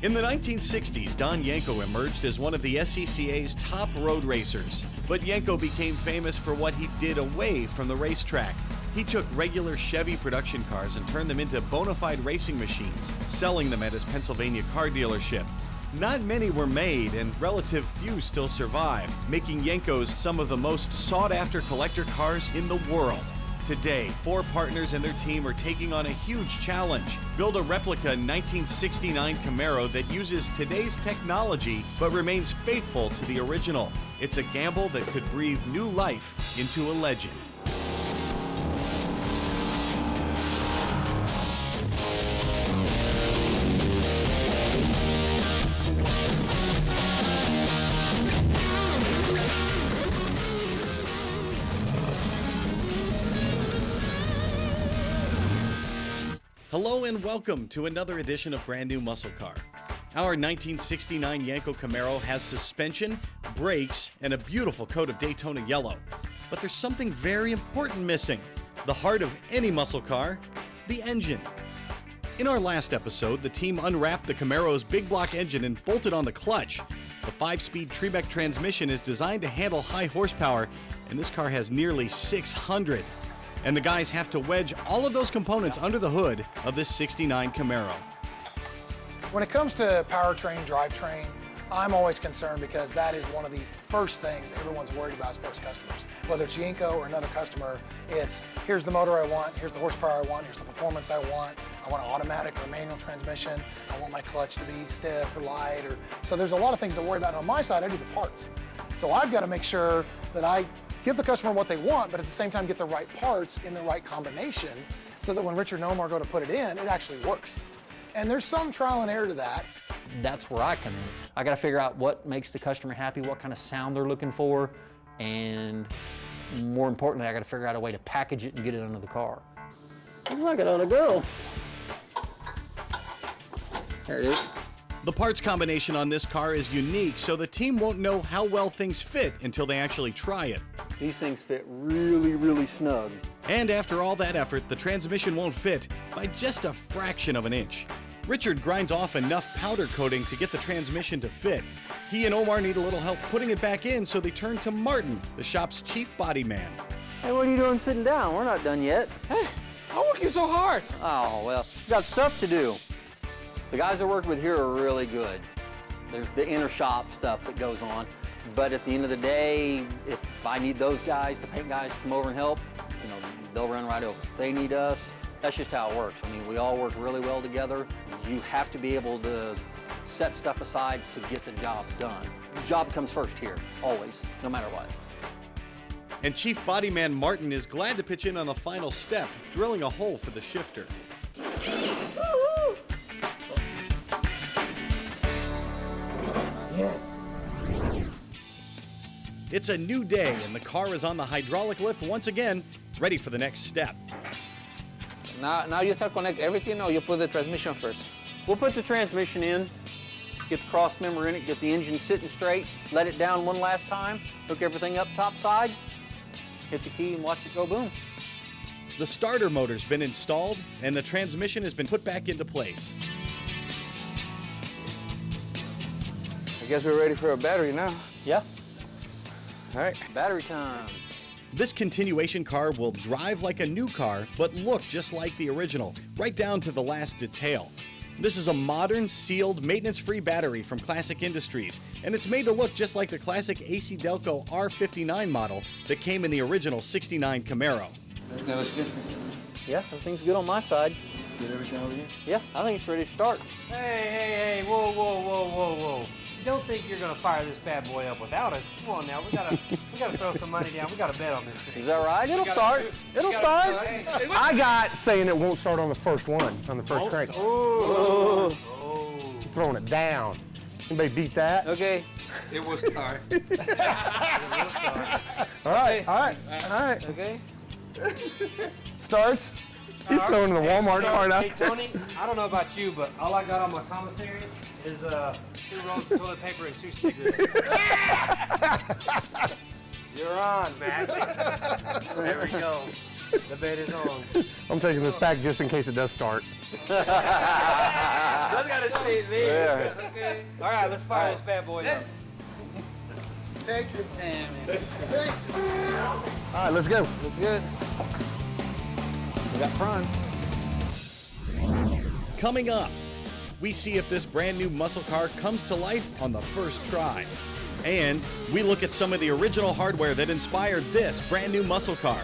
In the 1960s, Don Yenko emerged as one of the SCCA's top road racers. But Yenko became famous for what he did away from the racetrack. He took regular Chevy production cars and turned them into bona fide racing machines, selling them at his Pennsylvania car dealership. Not many were made, and relative few still survive, making Yenkos some of the most sought-after collector cars in the world. Today, 4 partners and their team are taking on a huge challenge. Build a replica 1969 Camaro that uses today's technology but remains faithful to the original. It's a gamble that could breathe new life into a legend. Hello and welcome to another edition of Brand New Muscle Car. Our 1969 Yenko Camaro has suspension, brakes, and a beautiful coat of Daytona yellow. But there's something very important missing. The heart of any muscle car, the engine. In our last episode, the team unwrapped the Camaro's big block engine and bolted on the clutch. The 5-speed Trebek transmission is designed to handle high horsepower, and this car has nearly 600. And the guys have to wedge all of those components under the hood of this 69 Camaro. When it comes to powertrain, drivetrain, I'm always concerned because that is one of the first things everyone's worried about as far as customers. Whether it's Yenko or another customer, it's here's the motor I want, here's the horsepower I want, here's the performance I want an automatic or manual transmission, I want my clutch to be stiff or light. So there's a lot of things to worry about. On my side, I do the parts. So I've got to make sure that I give the customer what they want, but at the same time get the right parts in the right combination so that when Richard and Omar go to put it in, it actually works. And there's some trial and error to that. That's where I come in. I got to figure out what makes the customer happy, what kind of sound they're looking for, and more importantly, I got to figure out a way to package it and get it under the car. Looks like it ought to go. There it is. The parts combination on this car is unique, so the team won't know how well things fit until they actually try it. These things fit really, really snug. And after all that effort, the transmission won't fit by just a fraction of an inch. Richard grinds off enough powder coating to get the transmission to fit. He and Omar need a little help putting it back in, so they turn to Martin, the shop's chief body man. Hey, what are you doing sitting down? We're not done yet. Hey, I'm working so hard. Oh, well, you got stuff to do. The guys I work with here are really good. There's the inner shop stuff that goes on, but at the end of the day, if I need those guys, the paint guys, to come over and help, they'll run right over. If they need us, that's just how it works. I mean, we all work really well together. You have to be able to set stuff aside to get the job done. The job comes first here, always, no matter what. And Chief Bodyman Martin is glad to pitch in on the final step, drilling a hole for the shifter. Yes. It's a new day, and the car is on the hydraulic lift once again, ready for the next step. Now you start connect everything, or you put the transmission first? We'll put the transmission in, get the cross member in it, get the engine sitting straight, let it down one last time, hook everything up top side, hit the key and watch it go boom. The starter motor's been installed, and the transmission has been put back into place. I guess we're ready for a battery now. Yeah. All right. Battery time. This continuation car will drive like a new car, but look just like the original, right down to the last detail. This is a modern, sealed, maintenance-free battery from Classic Industries, and it's made to look just like the classic AC Delco R59 model that came in the original 69 Camaro. That looks good. Yeah, everything's good on my side. Get everything over here? Yeah, I think it's ready to start. Hey, whoa. You don't think you're gonna fire this bad boy up without us? Come on now, we gotta throw some money down. We gotta bet on this thing. Is that right? It'll start. It'll start. I got saying it won't start on the first one, on the first crank. Oh. Throwing it down. Anybody beat that? Okay. It will start. All right. Okay. Starts. He's throwing the Walmart card out Hey, there. Tony, I don't know about you, but all I got on my commissary is 2 rolls of toilet paper and 2 cigarettes. You're on, Magic. There we go. The bet is on. I'm taking this back just in case it does start. That's gotta stay me. Yeah. Okay. All right, let's fire this bad boy up. Take your time. All right, let's go. That's good. We got prime. Coming up, we see if this brand new muscle car comes to life on the first try. And we look at some of the original hardware that inspired this brand new muscle car.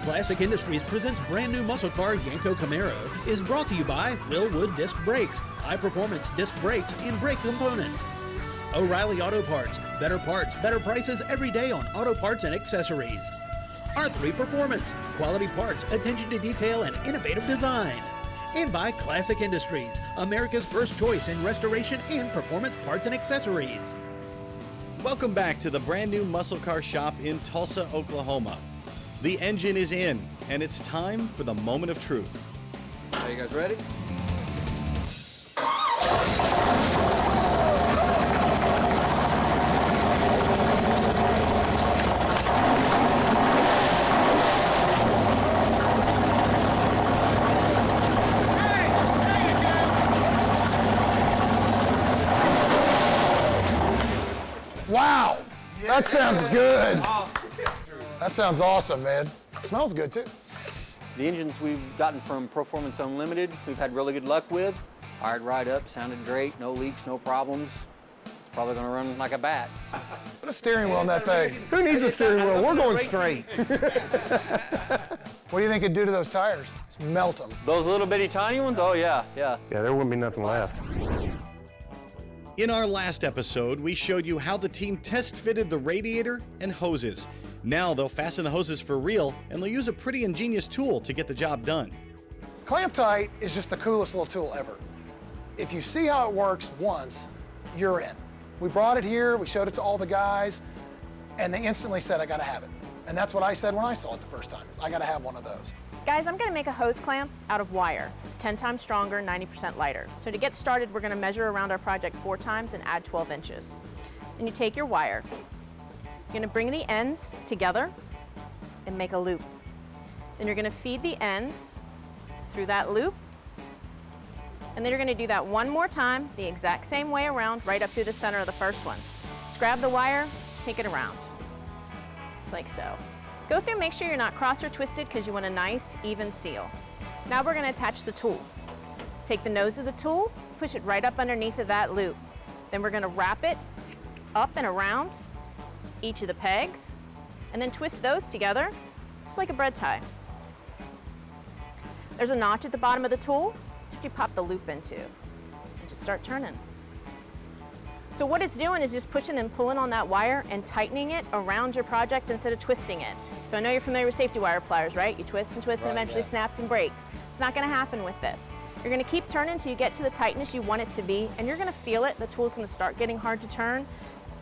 Classic Industries presents brand new muscle car Yenko Camaro is brought to you by Willwood Disc Brakes, high performance disc brakes and brake components. O'Reilly Auto Parts, better prices every day on auto parts and accessories. R3 Performance, quality parts, attention to detail and innovative design. And by Classic Industries, America's first choice in restoration and performance parts and accessories. Welcome back to the brand new muscle car shop in Tulsa, Oklahoma. The engine is in, and it's time for the moment of truth. Are you guys ready? Wow, that sounds good. That sounds awesome, man. Smells good too. The engines we've gotten from Performance Unlimited, we've had really good luck with. Fired right up, sounded great, no leaks, no problems. It's probably gonna run like a bat. Put a steering wheel in that thing. Who needs a steering wheel? We're going straight. What do you think it'd do to those tires? Just melt them. Those little bitty tiny ones, oh yeah. Yeah, there wouldn't be nothing left. In our last episode, we showed you how the team test fitted the radiator and hoses. Now they'll fasten the hoses for real, and they'll use a pretty ingenious tool to get the job done. Clamp tight is just the coolest little tool ever. If you see how it works once, you're in. We brought it here, we showed it to all the guys, and they instantly said, I gotta have it. And that's what I said when I saw it the first time, is I gotta have one of those. Guys, I'm gonna make a hose clamp out of wire. It's 10 times stronger, 90% lighter. So to get started, we're gonna measure around our project 4 times and add 12 inches. And you take your wire, you're gonna bring the ends together and make a loop. Then you're gonna feed the ends through that loop, and then you're gonna do that one more time, the exact same way around, right up through the center of the first one. Just grab the wire, take it around, just like so. Go through, make sure you're not cross or twisted because you want a nice, even seal. Now we're gonna attach the tool. Take the nose of the tool, push it right up underneath of that loop. Then we're gonna wrap it up and around each of the pegs, and then twist those together, just like a bread tie. There's a notch at the bottom of the tool. That's what you pop the loop into, and just start turning. So what it's doing is just pushing and pulling on that wire and tightening it around your project instead of twisting it. So I know you're familiar with safety wire pliers, right? You twist and twist and eventually snap and break. It's not gonna happen with this. You're gonna keep turning until you get to the tightness you want it to be, and you're gonna feel it. The tool's gonna start getting hard to turn,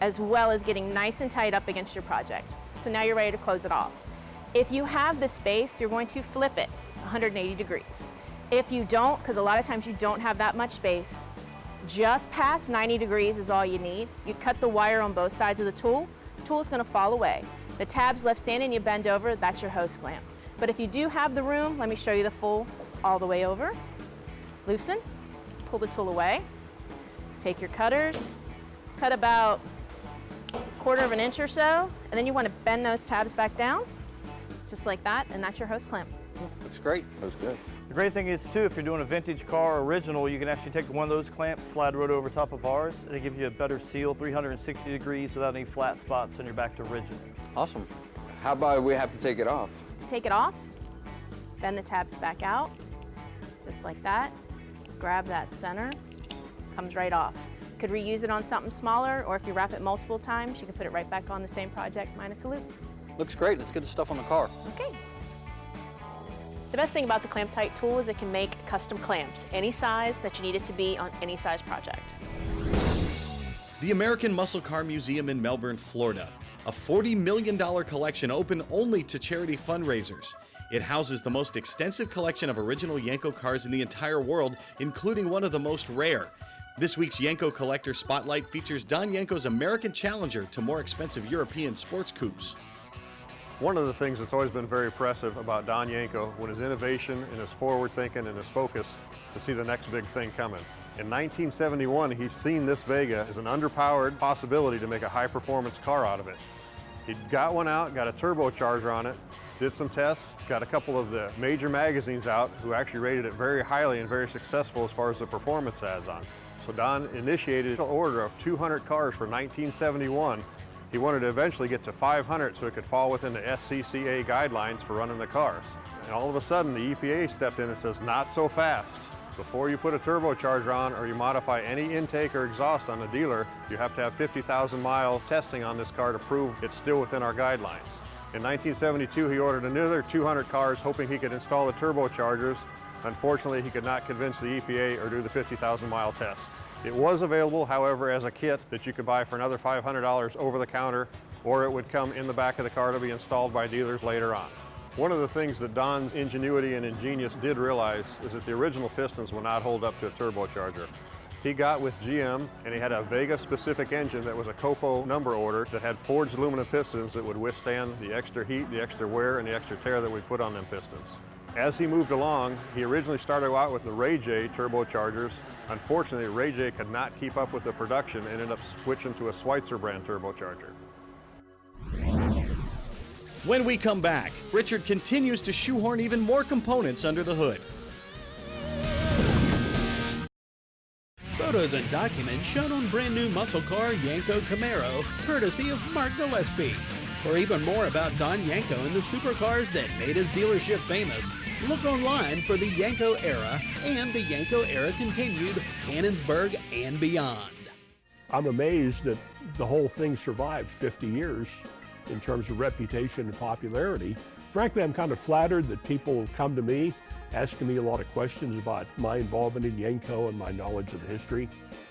as well as getting nice and tight up against your project. So now you're ready to close it off. If you have the space, you're going to flip it 180 degrees. If you don't, because a lot of times you don't have that much space, just past 90 degrees is all you need. You cut the wire on both sides of the tool. The tool's gonna fall away. The tab's left standing, you bend over, that's your hose clamp. But if you do have the room, let me show you the full all the way over. Loosen, pull the tool away. Take your cutters, cut about 1/4 inch or so, and then you want to bend those tabs back down, just like that, and that's your hose clamp. Looks great. Looks good. The great thing is too, if you're doing a vintage car or original, you can actually take one of those clamps, slide right over top of ours, and it gives you a better seal, 360 degrees without any flat spots, and you're back to rigid. Awesome. How about we have to take it off? To take it off, bend the tabs back out, just like that. Grab that center, comes right off. Could reuse it on something smaller, or if you wrap it multiple times, you can put it right back on the same project minus a loop. Looks great. Let's get the stuff on the car. Okay. The best thing about the Clamp Tight tool is it can make custom clamps, any size that you need it to be on any size project. The American Muscle Car Museum in Melbourne, Florida. A $40 million collection open only to charity fundraisers. It houses the most extensive collection of original Yenko cars in the entire world, including one of the most rare. This week's Yenko Collector Spotlight features Don Yenko's American Challenger to more expensive European sports coupes. One of the things that's always been very impressive about Don Yenko was his innovation and his forward thinking and his focus to see the next big thing coming. In 1971, he's seen this Vega as an underpowered possibility to make a high performance car out of it. He got one out, got a turbocharger on it, did some tests, got a couple of the major magazines out who actually rated it very highly and very successful as far as the performance adds on. So Don initiated an order of 200 cars for 1971. He wanted to eventually get to 500 so it could fall within the SCCA guidelines for running the cars. And all of a sudden the EPA stepped in and says, not so fast. Before you put a turbocharger on or you modify any intake or exhaust on a dealer, you have to have 50,000 mile testing on this car to prove it's still within our guidelines. In 1972, he ordered another 200 cars hoping he could install the turbochargers. Unfortunately, he could not convince the EPA or do the 50,000 mile test. It was available, however, as a kit that you could buy for another $500 over the counter, or it would come in the back of the car to be installed by dealers later on. One of the things that Don's ingenuity and ingenious did realize is that the original pistons will not hold up to a turbocharger. He got with GM and he had a Vega-specific engine that was a Copo number order that had forged aluminum pistons that would withstand the extra heat, the extra wear, and the extra tear that we put on them pistons. As he moved along, he originally started out with the Ray J turbochargers. Unfortunately, Ray J could not keep up with the production and ended up switching to a Schweitzer brand turbocharger. When we come back, Richard continues to shoehorn even more components under the hood. Photos and documents shown on brand new muscle car Yenko Camaro, courtesy of Mark Gillespie. For even more about Don Yenko and the supercars that made his dealership famous, look online for the Yenko era and the Yenko era continued, Cannonsburg and beyond. I'm amazed that the whole thing survived 50 years in terms of reputation and popularity. Frankly, I'm kind of flattered that people have come to me asking me a lot of questions about my involvement in Yenko and my knowledge of the history.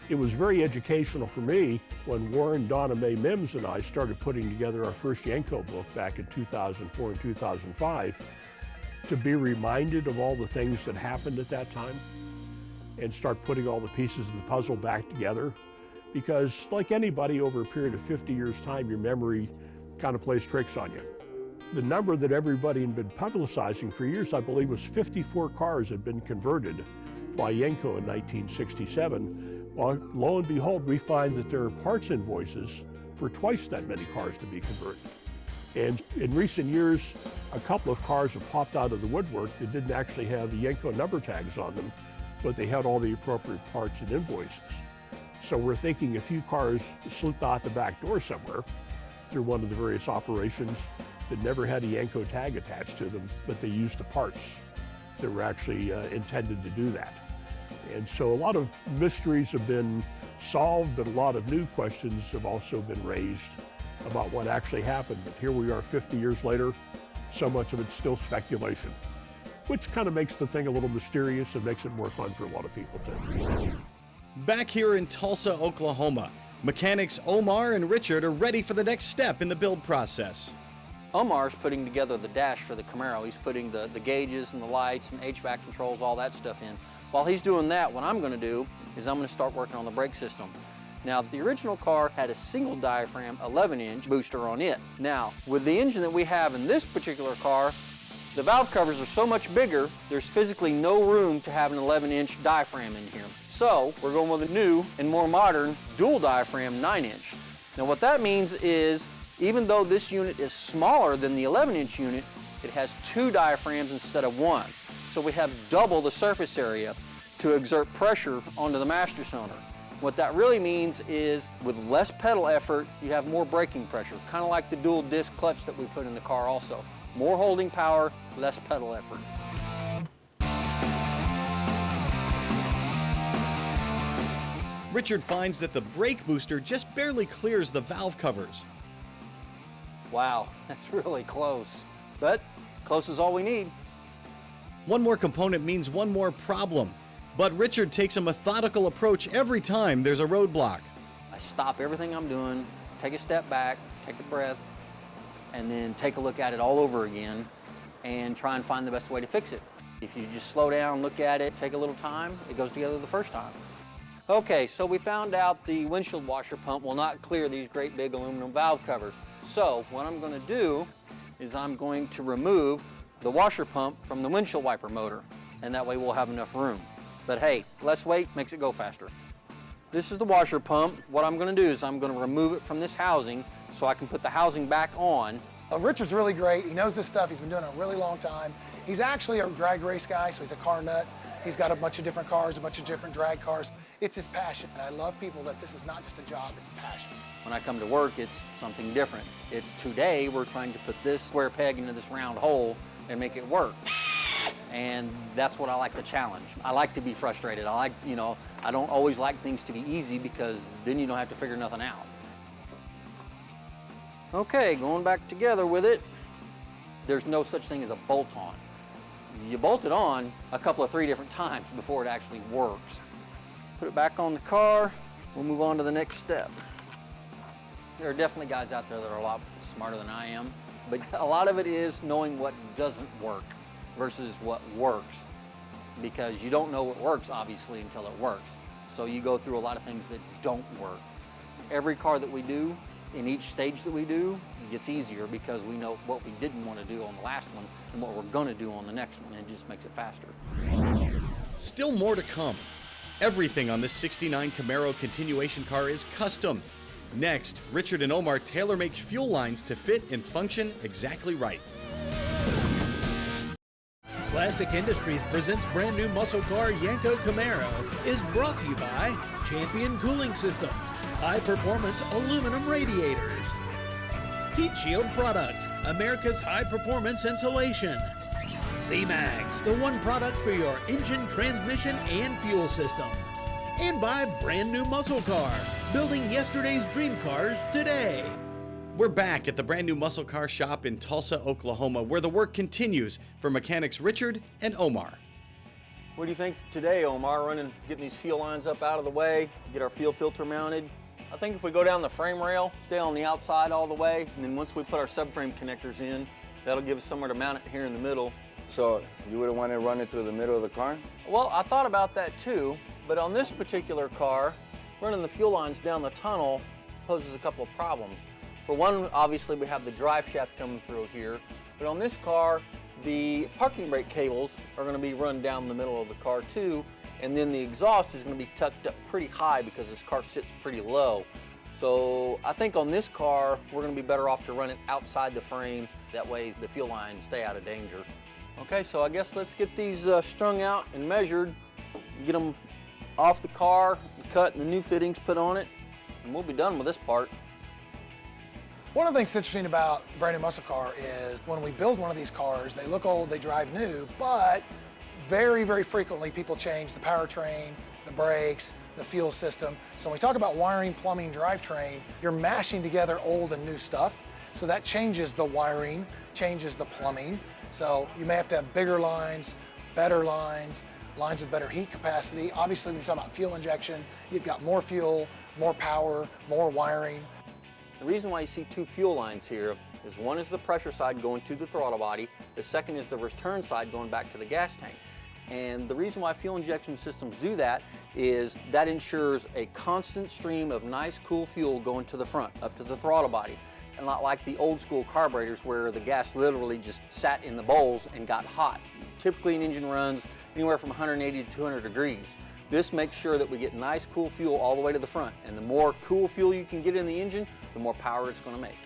It was very educational for me when Warren, Donna Mae Mims and I started putting together our first Yenko book back in 2004 and 2005 to be reminded of all the things that happened at that time and start putting all the pieces of the puzzle back together. Because like anybody, over a period of 50 years' time, your memory kind of plays tricks on you. The number that everybody had been publicizing for years, I believe, was 54 cars had been converted by Yenko in 1967. Well, lo and behold, we find that there are parts invoices for twice that many cars to be converted. And in recent years, a couple of cars have popped out of the woodwork that didn't actually have the Yenko number tags on them, but they had all the appropriate parts and invoices. So we're thinking a few cars slipped out the back door somewhere through one of the various operations that never had a Yenko tag attached to them, but they used the parts that were actually intended to do that. And so a lot of mysteries have been solved, but a lot of new questions have also been raised about what actually happened. But here we are 50 years later, so much of it's still speculation, which kind of makes the thing a little mysterious and makes it more fun for a lot of people too. Back here in Tulsa, Oklahoma, mechanics Omar and Richard are ready for the next step in the build process. Omar's putting together the dash for the Camaro. He's putting the gauges and the lights and HVAC controls, all that stuff in. While he's doing that, what I'm going to do is I'm going to start working on the brake system. Now, the original car had a single diaphragm 11-inch booster on it. Now, with the engine that we have in this particular car, the valve covers are so much bigger, there's physically no room to have an 11-inch diaphragm in here. So, we're going with a new and more modern dual diaphragm 9-inch. Now, what that means is, even though this unit is smaller than the 11-inch unit, it has 2 diaphragms instead of 1. So we have double the surface area to exert pressure onto the master cylinder. What that really means is with less pedal effort, you have more braking pressure, kind of like the dual disc clutch that we put in the car also. More holding power, less pedal effort. Richard finds that the brake booster just barely clears the valve covers. Wow, that's really close, but close is all we need. One more component means one more problem, but Richard takes a methodical approach every time there's a roadblock. I stop everything I'm doing, take a step back, take a breath, and then take a look at it all over again and try and find the best way to fix it. If you just slow down, look at it, take a little time, it goes together the first time. Okay, so we found out the windshield washer pump will not clear these great big aluminum valve covers. So what I'm going to do is I'm going to remove the washer pump from the windshield wiper motor, and that way we'll have enough room. But hey, less weight makes it go faster. This is the washer pump. What I'm going to do is I'm going to remove it from this housing so I can put the housing back on. Richard's really great. He knows this stuff. He's been doing it a really long time. He's actually a drag race guy, so he's a car nut. He's got a bunch of different cars, a bunch of different drag cars. It's his passion, and I love people that this is not just a job, it's a passion. When I come to work, it's something different. It's today we're trying to put this square peg into this round hole and make it work. And that's what I like to challenge. I like to be frustrated. I like, I don't always like things to be easy because then you don't have to figure nothing out. Okay, going back together with it. There's no such thing as a bolt-on. You bolt it on a couple of 3 different times before it actually works. Put it back on the car, we'll move on to the next step. There are definitely guys out there that are a lot smarter than I am, but a lot of it is knowing what doesn't work versus what works, because you don't know what works, obviously, until it works. So you go through a lot of things that don't work. Every car that we do, in each stage that we do, it gets easier because we know what we didn't want to do on the last one and what we're going to do on the next one, and it just makes it faster. Still more to come. Everything on this '69 Camaro continuation car is custom. Next, Richard and Omar tailor-make fuel lines to fit and function exactly right. Classic Industries presents brand new muscle car Yenko Camaro is brought to you by Champion Cooling Systems, high-performance aluminum radiators, Heat Shield Products, America's high-performance insulation, Z-Max, the one product for your engine, transmission, and fuel system, and by brand new muscle car, building yesterday's dream cars today. We're back at the brand new muscle car shop in Tulsa, Oklahoma, where the work continues for mechanics Richard and Omar. What do you think today, Omar, getting these fuel lines up out of the way, get our fuel filter mounted? I think if we go down the frame rail, stay on the outside all the way, and then once we put our subframe connectors in, that'll give us somewhere to mount it here in the middle. So you wouldn't want to run it through the middle of the car? Well, I thought about that too, but on this particular car, running the fuel lines down the tunnel poses a couple of problems. For one, obviously we have the drive shaft coming through here, but on this car, the parking brake cables are going to be run down the middle of the car too, and then the exhaust is going to be tucked up pretty high because this car sits pretty low. So I think on this car, we're going to be better off to run it outside the frame. That way the fuel lines stay out of danger. Okay, so I guess let's get these strung out and measured, get them off the car, cut, and the new fittings put on it, and we'll be done with this part. One of the things that's interesting about brand new muscle car is when we build one of these cars, they look old, they drive new, but very, very frequently people change the powertrain, the brakes, the fuel system. So when we talk about wiring, plumbing, drivetrain, you're mashing together old and new stuff. So that changes the wiring, changes the plumbing. So you may have to have bigger lines, better lines, lines with better heat capacity. Obviously, when you're talking about fuel injection, you've got more fuel, more power, more wiring. The reason why you see 2 fuel lines here is one is the pressure side going to the throttle body, the second is the return side going back to the gas tank. And the reason why fuel injection systems do that is that ensures a constant stream of nice, cool fuel going to the front, up to the throttle body. And not like the old school carburetors where the gas literally just sat in the bowls and got hot. Typically an engine runs anywhere from 180 to 200 degrees. This makes sure that we get nice, cool fuel all the way to the front. And the more cool fuel you can get in the engine, the more power it's going to make.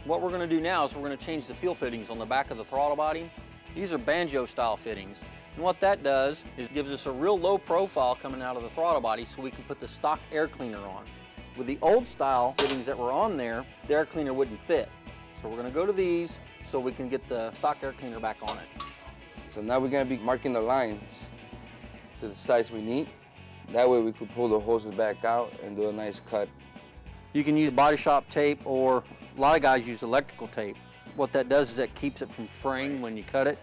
What we're going to do now is we're going to change the fuel fittings on the back of the throttle body. These are banjo style fittings. And what that does is gives us a real low profile coming out of the throttle body so we can put the stock air cleaner on. With the old style fittings that were on there, the air cleaner wouldn't fit. So we're going to go to these so we can get the stock air cleaner back on it. So now we're going to be marking the lines to the size we need. That way we could pull the hoses back out and do a nice cut. You can use body shop tape, or a lot of guys use electrical tape. What that does is that keeps it from fraying when you cut it.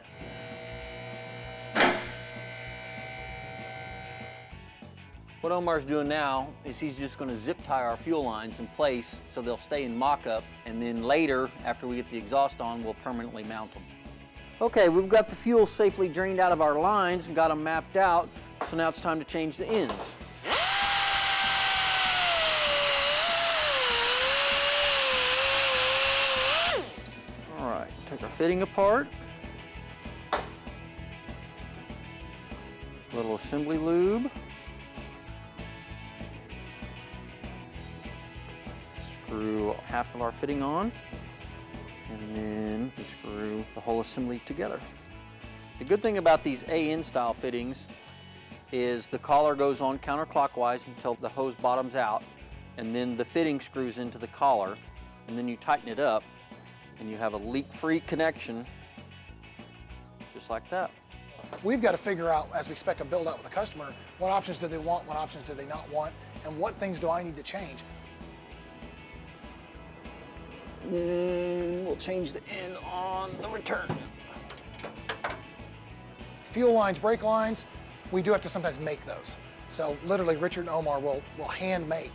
What Omar's doing now is he's just going to zip tie our fuel lines in place so they'll stay in mock-up, and then later, after we get the exhaust on, we'll permanently mount them. Okay, we've got the fuel safely drained out of our lines and got them mapped out, so now it's time to change the ends. Take our fitting apart. Little assembly lube. Screw half of our fitting on, and then we screw the whole assembly together. The good thing about these AN style fittings is the collar goes on counterclockwise until the hose bottoms out, and then the fitting screws into the collar, and then you tighten it up, and you have a leak-free connection, just like that. We've got to figure out, as we spec a build out with a customer, what options do they want, what options do they not want, and what things do I need to change. We'll change the end on the return. Fuel lines, brake lines, we do have to sometimes make those. So literally Richard and Omar will hand make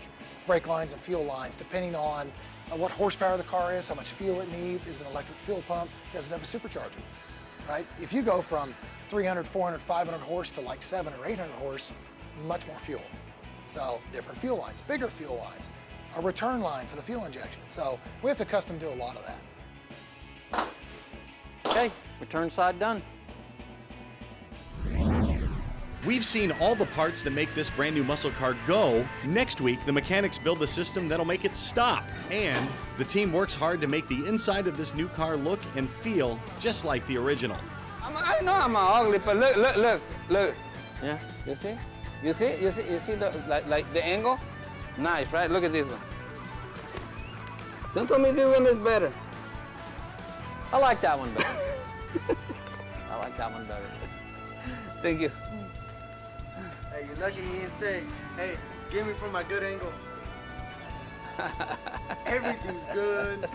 brake lines and fuel lines depending on what horsepower the car is, how much fuel it needs, is it an electric fuel pump, does it have a supercharger, right? If you go from 300, 400, 500 horse to like 700 or 800 horse, much more fuel. So different fuel lines, bigger fuel lines, a return line for the fuel injection. So we have to custom do a lot of that. Okay, return side done. We've seen all the parts that make this brand new muscle car go. Next week, the mechanics build the system that'll make it stop. And the team works hard to make the inside of this new car look and feel just like the original. I know I'm ugly, but look. Yeah. You see? You see the like the angle? Nice, right? Look at this one. Don't tell me this one is better. I like that one better. I like that one better. Thank you. Hey, you're lucky he didn't say, hey, give me from my good angle. Everything's good.